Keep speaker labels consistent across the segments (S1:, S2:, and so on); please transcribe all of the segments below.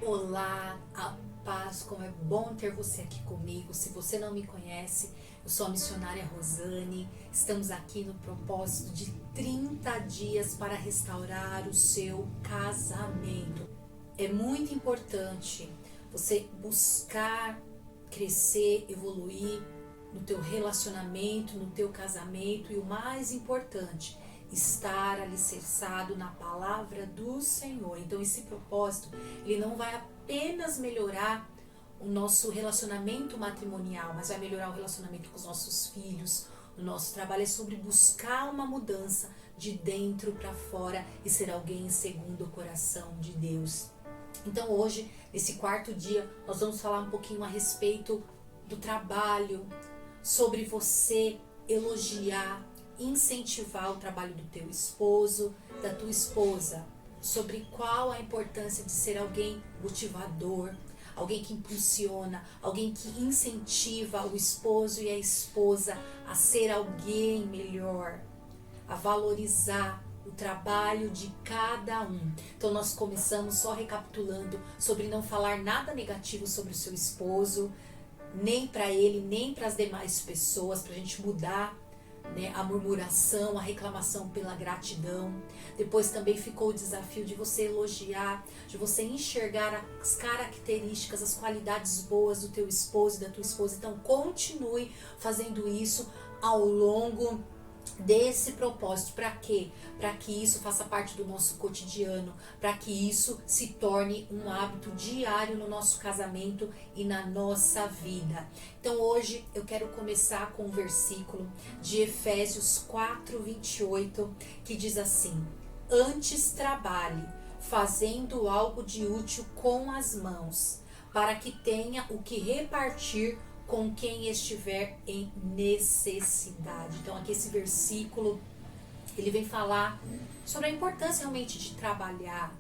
S1: Olá, a paz, como é bom ter você aqui comigo. Se você não me conhece, eu sou a missionária Rosane. Estamos aqui no propósito de 30 dias para restaurar o seu casamento. É muito importante você buscar crescer, evoluir no teu relacionamento, no teu casamento e o mais importante, estar alicerçado na palavra do Senhor. Então esse propósito, ele não vai apenas melhorar o nosso relacionamento matrimonial, mas vai melhorar o relacionamento com os nossos filhos, o nosso trabalho é sobre buscar uma mudança de dentro para fora e ser alguém segundo o coração de Deus. Então hoje, nesse quarto dia, nós vamos falar um pouquinho a respeito do trabalho, sobre você elogiar, incentivar o trabalho do teu esposo, da tua esposa, sobre qual a importância de ser alguém motivador, alguém que impulsiona, alguém que incentiva o esposo e a esposa a ser alguém melhor, a valorizar o trabalho de cada um. Então nós começamos só recapitulando sobre não falar nada negativo sobre o seu esposo, nem para ele, nem para as demais pessoas, para a gente mudar, né, a murmuração, a reclamação pela gratidão. Depois também ficou o desafio de você elogiar, de você enxergar as características, as qualidades boas do teu esposo e da tua esposa. Então continue fazendo isso ao longo desse propósito. Para quê? Para que isso faça parte do nosso cotidiano, para que isso se torne um hábito diário no nosso casamento e na nossa vida. Então hoje eu quero começar com um versículo de Efésios 4:28, que diz assim: antes trabalhe, fazendo algo de útil com as mãos, para que tenha o que repartir com quem estiver em necessidade. Então aqui esse versículo, ele vem falar sobre a importância realmente de trabalhar,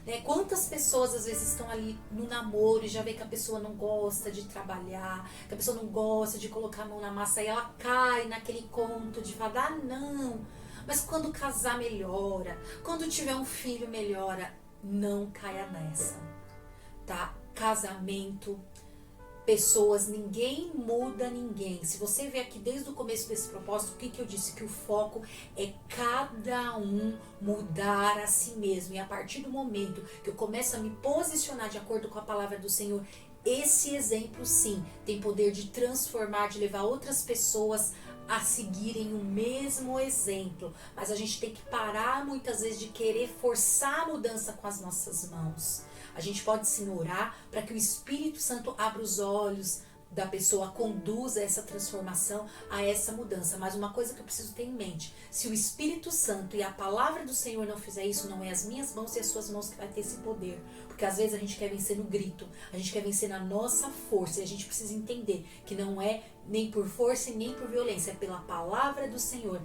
S1: né? Quantas pessoas às vezes estão ali no namoro e já vê que a pessoa não gosta de trabalhar, que a pessoa não gosta de colocar a mão na massa, e ela cai naquele conto de falar, ah não, mas quando casar melhora, quando tiver um filho melhora. Não caia nessa, tá? Casamento, pessoas, ninguém muda ninguém. Se você vê aqui desde o começo desse propósito, o que eu disse? Que o foco é cada um mudar a si mesmo. E a partir do momento que eu começo a me posicionar de acordo com a palavra do Senhor, esse exemplo sim tem poder de transformar, de levar outras pessoas a seguirem o mesmo exemplo. Mas a gente tem que parar muitas vezes de querer forçar a mudança com as nossas mãos. A gente pode sim orar para que o Espírito Santo abra os olhos da pessoa, conduza essa transformação, a essa mudança. Mas uma coisa que eu preciso ter em mente: se o Espírito Santo e a palavra do Senhor não fizer isso, não é as minhas mãos e as suas mãos que vai ter esse poder. Porque às vezes a gente quer vencer no grito, a gente quer vencer na nossa força, e a gente precisa entender que não é nem por força e nem por violência, é pela palavra do Senhor.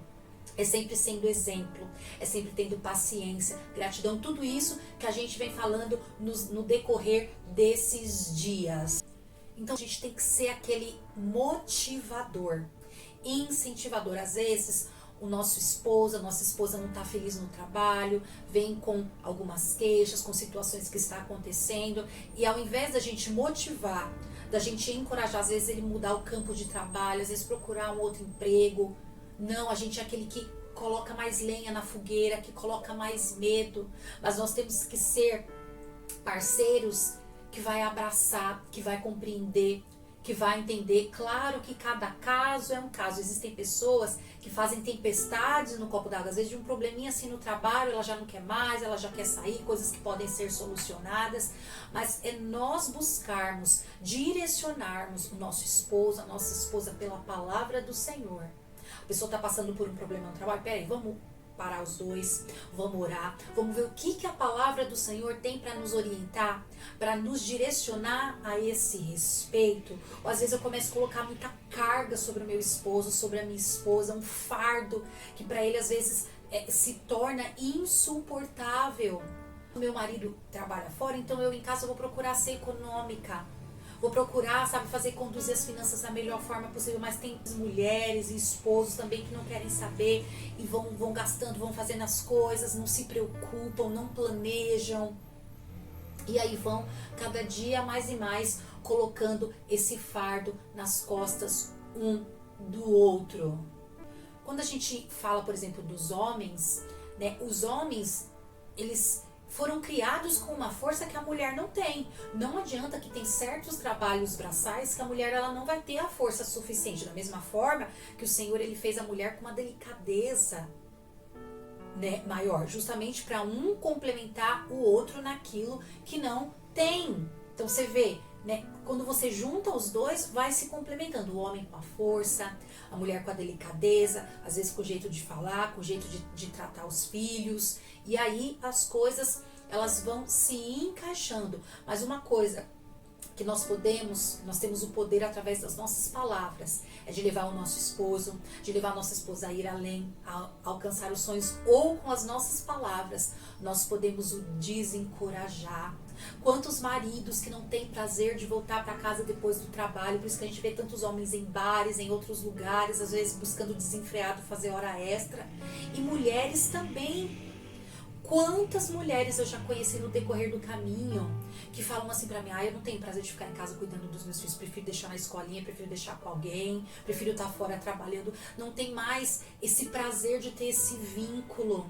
S1: É sempre sendo exemplo, é sempre tendo paciência, gratidão, tudo isso que a gente vem falando no decorrer desses dias. Então a gente tem que ser aquele motivador, incentivador. Às vezes o nossa esposa não está feliz no trabalho, vem com algumas queixas, com situações que está acontecendo, e ao invés da gente motivar, da gente encorajar, às vezes ele mudar o campo de trabalho, às vezes procurar um outro emprego, não, a gente é aquele que coloca mais lenha na fogueira, que coloca mais medo. Mas nós temos que ser parceiros que vai abraçar, que vai compreender, que vai entender. Claro que cada caso é um caso. Existem pessoas que fazem tempestades no copo d'água. Às vezes de um probleminha assim no trabalho, ela já não quer mais, ela já quer sair, coisas que podem ser solucionadas. Mas é nós buscarmos, direcionarmos o nosso esposo, a nossa esposa pela palavra do Senhor. A pessoa está passando por um problema no trabalho, peraí, vamos parar os dois, vamos orar, vamos ver o que a palavra do Senhor tem para nos orientar, para nos direcionar a esse respeito. Ou às vezes eu começo a colocar muita carga sobre o meu esposo, sobre a minha esposa, um fardo que para ele às vezes se torna insuportável. O meu marido trabalha fora, então eu em casa vou procurar ser econômica. Vou procurar, sabe, conduzir as finanças da melhor forma possível, mas tem mulheres e esposos também que não querem saber e vão gastando, vão fazendo as coisas, não se preocupam, não planejam. E aí vão cada dia mais e mais colocando esse fardo nas costas um do outro. Quando a gente fala, por exemplo, dos homens, né, os homens, eles foram criados com uma força que a mulher não tem. Não adianta que tem certos trabalhos braçais que a mulher ela não vai ter a força suficiente. Da mesma forma que o Senhor ele fez a mulher com uma delicadeza, né, maior, justamente para um complementar o outro naquilo que não tem. Então você vê, né, quando você junta os dois, vai se complementando. O homem com a força, a mulher com a delicadeza, às vezes com o jeito de falar, com o jeito de tratar os filhos. E aí as coisas, elas vão se encaixando. Mas uma coisa que nós temos o poder através das nossas palavras, é de levar o nosso esposo, de levar a nossa esposa a ir além, a alcançar os sonhos, ou com as nossas palavras, nós podemos o desencorajar. Quantos maridos que não têm prazer de voltar para casa depois do trabalho, por isso que a gente vê tantos homens em bares, em outros lugares, às vezes buscando desenfreado fazer hora extra, e mulheres também. Quantas mulheres eu já conheci no decorrer do caminho que falam assim pra mim, eu não tenho prazer de ficar em casa cuidando dos meus filhos, prefiro deixar na escolinha, prefiro deixar com alguém, prefiro estar fora trabalhando. Não tem mais esse prazer de ter esse vínculo.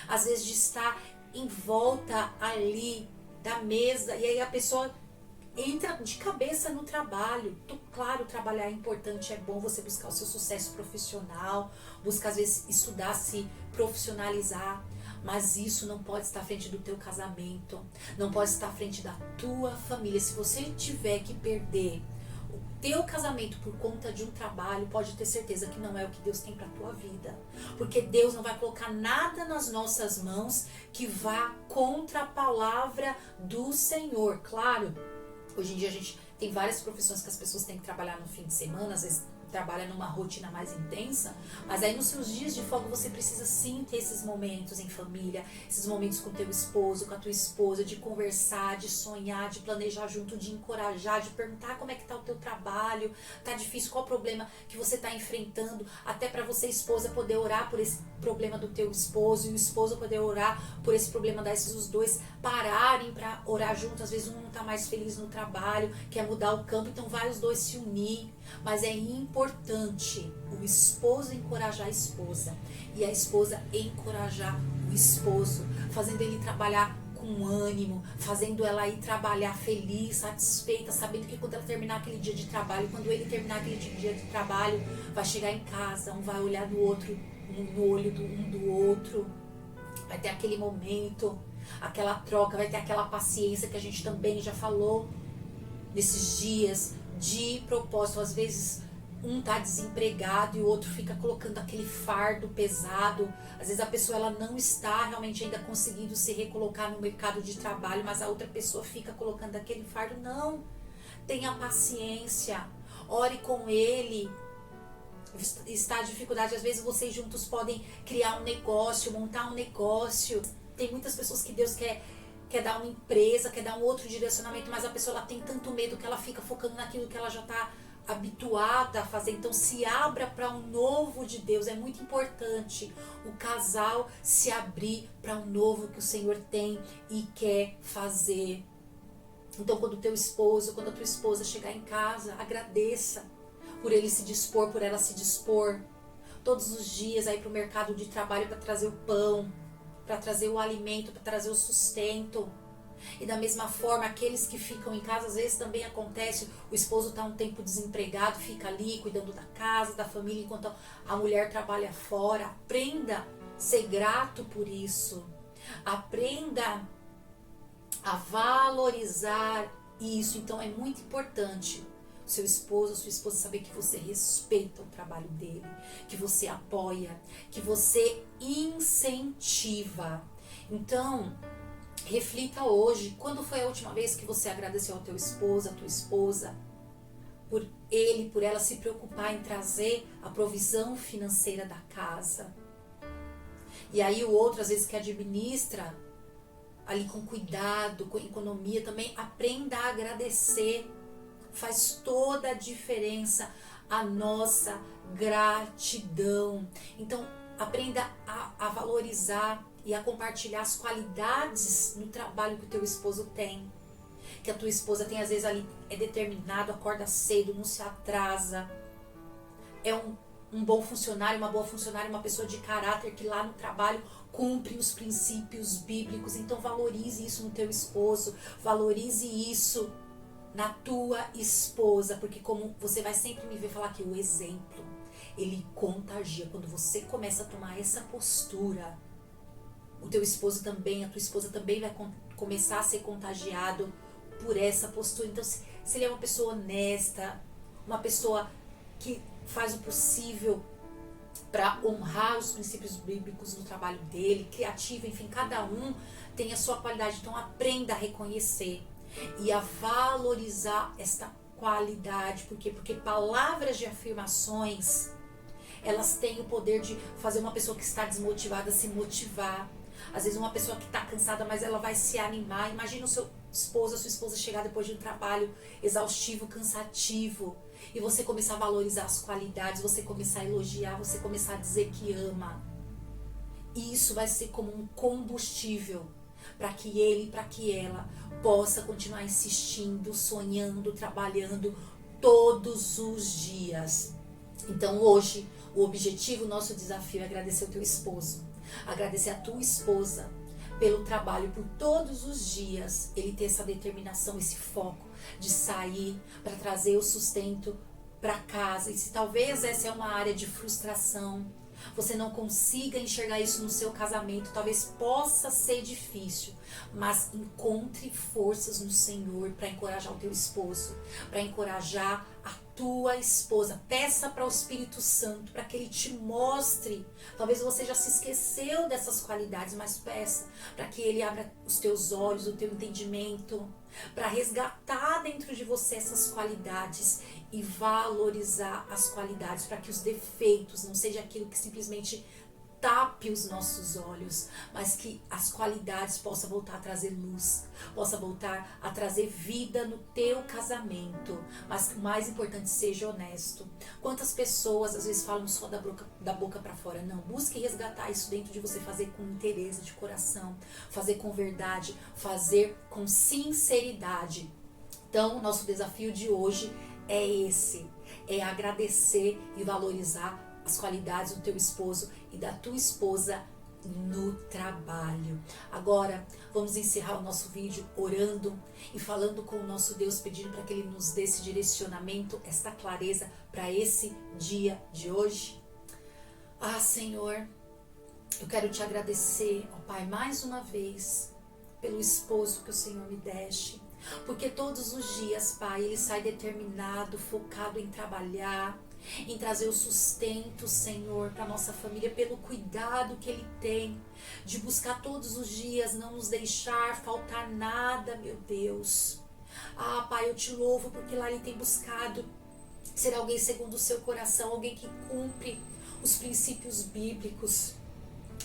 S1: Às vezes de estar em volta ali da mesa e aí a pessoa entra de cabeça no trabalho. Claro, trabalhar é importante, é bom você buscar o seu sucesso profissional, buscar às vezes estudar, se profissionalizar. Mas isso não pode estar à frente do teu casamento, não pode estar à frente da tua família. Se você tiver que perder o teu casamento por conta de um trabalho, pode ter certeza que não é o que Deus tem para a tua vida. Porque Deus não vai colocar nada nas nossas mãos que vá contra a palavra do Senhor. Claro, hoje em dia a gente tem várias profissões que as pessoas têm que trabalhar no fim de semana, às vezes trabalha numa rotina mais intensa, mas aí nos seus dias de folga você precisa sim ter esses momentos em família, esses momentos com teu esposo, com a tua esposa, de conversar, de sonhar, de planejar junto, de encorajar, de perguntar como é que tá o teu trabalho, tá difícil, qual o problema que você tá enfrentando, até para você esposa poder orar por esse problema do teu esposo e o esposo poder orar por esse problema desses, os dois pararem para orar juntos. Às vezes um não tá mais feliz no trabalho, quer mudar o campo, então vai os dois se unir. Mas é importante o esposo encorajar a esposa e a esposa encorajar o esposo, fazendo ele trabalhar com ânimo, fazendo ela ir trabalhar feliz, satisfeita, sabendo que quando ela terminar aquele dia de trabalho, quando ele terminar aquele dia de trabalho, vai chegar em casa, um vai olhar no outro, no olho um do outro, vai ter aquele momento, aquela troca, vai ter aquela paciência que a gente também já falou nesses dias, de propósito. Às vezes um tá desempregado e o outro fica colocando aquele fardo pesado. Às vezes a pessoa ela não está realmente ainda conseguindo se recolocar no mercado de trabalho, mas a outra pessoa fica colocando aquele fardo. Não, tenha paciência, ore com ele. Está a dificuldade, às vezes vocês juntos podem criar um negócio, montar um negócio. Tem muitas pessoas que Deus quer dar uma empresa, quer dar um outro direcionamento, mas a pessoa ela tem tanto medo que ela fica focando naquilo que ela já está habituada a fazer. Então se abra para um novo de Deus. É muito importante o casal se abrir para um novo que o Senhor tem e quer fazer. Então quando a tua esposa chegar em casa, agradeça por ele se dispor, por ela se dispor todos os dias aí para o mercado de trabalho para trazer o pão, para trazer o alimento, para trazer o sustento. E da mesma forma, aqueles que ficam em casa, às vezes também acontece, o esposo está um tempo desempregado, fica ali cuidando da casa, da família, enquanto a mulher trabalha fora. Aprenda a ser grato por isso. Aprenda a valorizar isso. Então é muito importante o seu esposo, a sua esposa saber que você respeita o trabalho dele, que você apoia, que você incentiva. Então, reflita hoje, quando foi a última vez que você agradeceu ao teu esposo, à tua esposa, por ele, por ela se preocupar em trazer a provisão financeira da casa. E aí o outro, às vezes, que administra ali com cuidado, com economia também, aprenda a agradecer. Faz toda a diferença a nossa gratidão. Então, aprenda a valorizar e a compartilhar as qualidades no trabalho que o teu esposo tem. Que a tua esposa tem, às vezes, ali, é determinado, acorda cedo, não se atrasa. É um bom funcionário, uma boa funcionária, uma pessoa de caráter que lá no trabalho cumpre os princípios bíblicos. Então valorize isso no teu esposo, valorize isso na tua esposa, porque como você vai sempre me ver falar aqui, o exemplo, ele contagia. Quando você começa a tomar essa postura, o teu esposo também, a tua esposa também vai começar a ser contagiado por essa postura. Então, se ele é uma pessoa honesta, uma pessoa que faz o possível para honrar os princípios bíblicos no trabalho dele, criativo, enfim, cada um tem a sua qualidade. Então, aprenda a reconhecer e a valorizar esta qualidade. Por quê? Porque palavras de afirmações, elas têm o poder de fazer uma pessoa que está desmotivada se motivar. Às vezes uma pessoa que está cansada, mas ela vai se animar. Imagina o seu esposo, a sua esposa chegar depois de um trabalho exaustivo, cansativo, e você começar a valorizar as qualidades, você começar a elogiar, você começar a dizer que ama. E isso vai ser como um combustível para que ele, para que ela possa continuar insistindo, sonhando, trabalhando todos os dias. Então hoje, o objetivo, o nosso desafio é agradecer o teu esposo, agradecer a tua esposa pelo trabalho, por todos os dias ele ter essa determinação, esse foco de sair para trazer o sustento para casa. E se talvez essa é uma área de frustração, você não consiga enxergar isso no seu casamento, talvez possa ser difícil, mas encontre forças no Senhor para encorajar o teu esposo, para encorajar a tua esposa. Peça para o Espírito Santo para que ele te mostre. Talvez você já se esqueceu dessas qualidades, mas peça para que ele abra os teus olhos, o teu entendimento, para resgatar dentro de você essas qualidades e valorizar as qualidades, para que os defeitos não seja aquilo que simplesmente tape os nossos olhos, mas que as qualidades possam voltar a trazer luz, possa voltar a trazer vida no teu casamento. Mas o mais importante, seja honesto. Quantas pessoas às vezes falam só da boca para fora? Não, busque resgatar isso dentro de você, fazer com interesse de coração, fazer com verdade, fazer com sinceridade. Então, nosso desafio de hoje é esse, é agradecer e valorizar as qualidades do teu esposo e da tua esposa no trabalho. Agora, vamos encerrar o nosso vídeo orando e falando com o nosso Deus, pedindo para que Ele nos dê esse direcionamento, esta clareza para esse dia de hoje. Ah, Senhor, eu quero te agradecer, ó Pai, mais uma vez, pelo esposo que o Senhor me deste, porque todos os dias, Pai, ele sai determinado, focado em trabalhar, em trazer o sustento, Senhor, para nossa família, pelo cuidado que Ele tem de buscar todos os dias, não nos deixar faltar nada, meu Deus. Ah, Pai, eu te louvo porque lá Ele tem buscado ser alguém segundo o seu coração, alguém que cumpre os princípios bíblicos.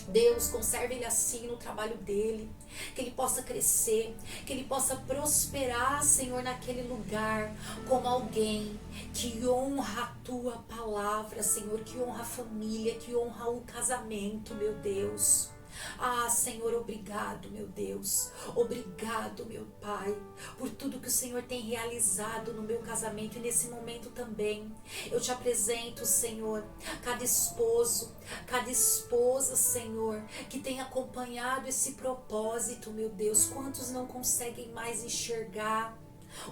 S1: Deus, conserve ele assim no trabalho dele, que ele possa crescer, que ele possa prosperar, Senhor, naquele lugar, como alguém que honra a tua palavra, Senhor, que honra a família, que honra o casamento, meu Deus. Ah, Senhor, obrigado, meu Deus, obrigado, meu Pai, por tudo que o Senhor tem realizado no meu casamento e nesse momento também. Eu te apresento, Senhor, cada esposo, cada esposa, Senhor, que tem acompanhado esse propósito, meu Deus. Quantos não conseguem mais enxergar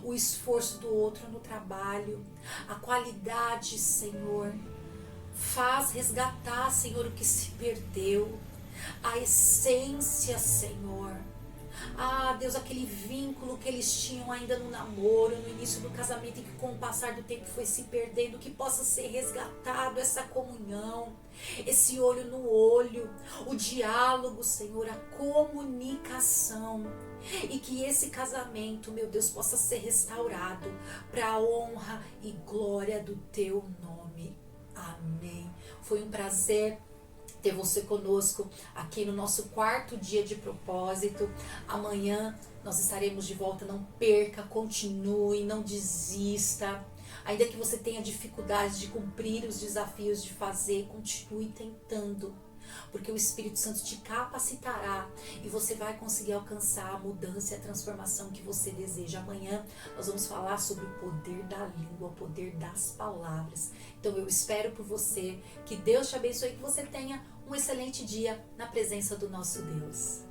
S1: o esforço do outro no trabalho, a qualidade, Senhor. Faz resgatar, Senhor, o que se perdeu, a essência, Senhor. Ah, Deus, aquele vínculo que eles tinham ainda no namoro, no início do casamento, e que com o passar do tempo foi se perdendo, que possa ser resgatado essa comunhão, esse olho no olho, o diálogo, Senhor, a comunicação, e que esse casamento, meu Deus, possa ser restaurado para a honra e glória do teu nome. Amém. Foi um prazer ter você conosco aqui no nosso 4º dia de propósito. Amanhã nós estaremos de volta. Não perca, continue, não desista. Ainda que você tenha dificuldade de cumprir os desafios de fazer, continue tentando. porque o Espírito Santo te capacitará e você vai conseguir alcançar a mudança e a transformação que você deseja. Amanhã nós vamos falar sobre o poder da língua, o poder das palavras. Então eu espero por você, que Deus te abençoe e que você tenha um excelente dia na presença do nosso Deus.